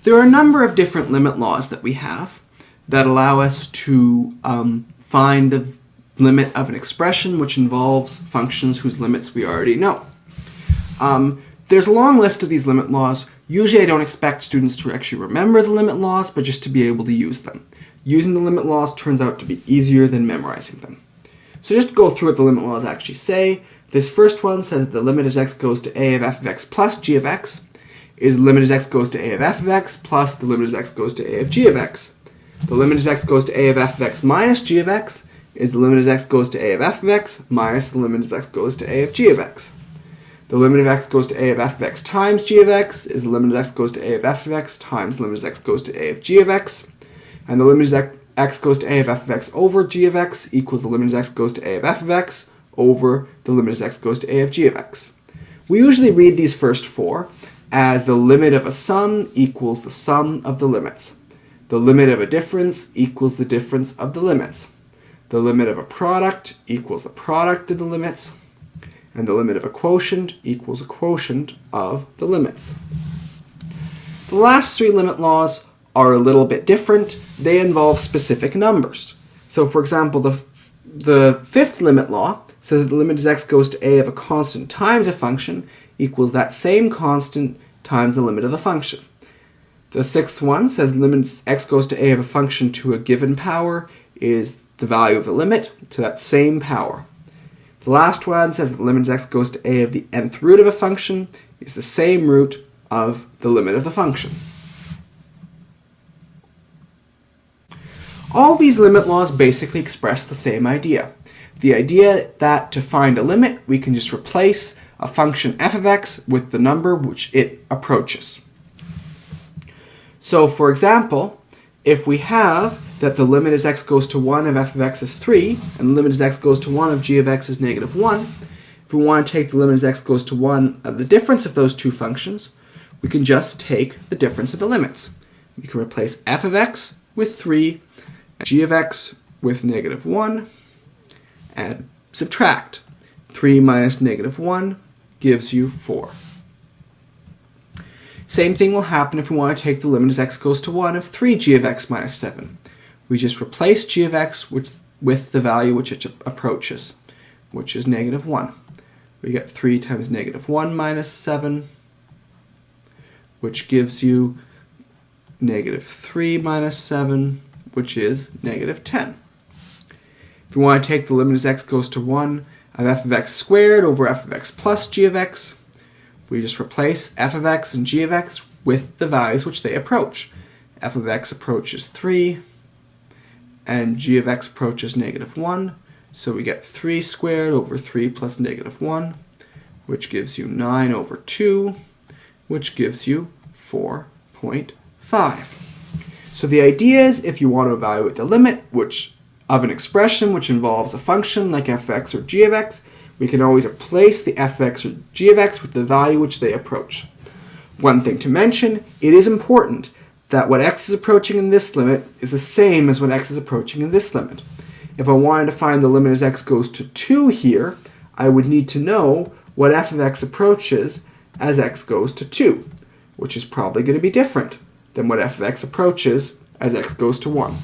There are a number of different limit laws that we have that allow us to find the limit of an expression which involves functions whose limits we already know. There's a long list of these limit laws. Usually I don't expect students to actually remember the limit laws, but just to be able to use them. Using the limit laws turns out to be easier than memorizing them. So just to go through what the limit laws actually say. This first one says that the limit as x goes to a of f of x plus g of x is the limit as x goes to a of f of x plus the limit as x goes to a of g of x. The limit as x goes to a of f of x minus g of x is the limit as x goes to a of f of x minus the limit as x goes to a of g of x. The limit of x goes to a of f of x times g of x is the limit as x goes to a of f of x times the limit as x goes to a of g of x. And the limit as x goes to a of f of x over g of x equals the limit as x goes to a of f of x over the limit as x goes to a of g of x. We usually read these first four as the limit of a sum equals the sum of the limits. The limit of a difference equals the difference of the limits. The limit of a product equals the product of the limits. And the limit of a quotient equals a quotient of the limits. The last three limit laws are a little bit different. They involve specific numbers. So for example, the fifth limit law says that the limit as x goes to a of a constant times a function equals that same constant times the limit of the function. The sixth one says the limit as x goes to a of a function to a given power is the value of the limit to that same power. The last one says that the limit as x goes to a of the nth root of a function is the same root of the limit of the function. All these limit laws basically express the same idea. The idea that to find a limit, we can just replace a function f of x with the number which it approaches. So for example, if we have that the limit as x goes to 1 of f of x is 3, and the limit as x goes to 1 of g of x is negative 1, if we want to take the limit as x goes to 1 of the difference of those two functions, we can just take the difference of the limits. We can replace f of x with 3, and g of x with negative 1, and subtract. 3 minus negative 1 gives you 4. Same thing will happen if we want to take the limit as x goes to 1 of 3g of x minus 7. We just replace g of x with the value which it approaches, which is negative 1. We get 3 times negative 1 minus 7, which gives you negative 3 minus 7, which is negative 10. If we want to take the limit as x goes to 1 of f of x squared over f of x plus g of x, we just replace f of x and g of x with the values which they approach. F of x approaches 3, and g of x approaches negative 1, so we get 3 squared over 3 plus negative 1, which gives you 9 over 2, which gives you 4.5. So the idea is if you want to evaluate the limit of an expression which involves a function like f of x or g of x, we can always replace the f of x or g of x with the value which they approach. One thing to mention, it is important that what x is approaching in this limit is the same as what x is approaching in this limit. If I wanted to find the limit as x goes to 2 here, I would need to know what f of x approaches as x goes to 2, which is probably going to be different than what f of x approaches as x goes to 1.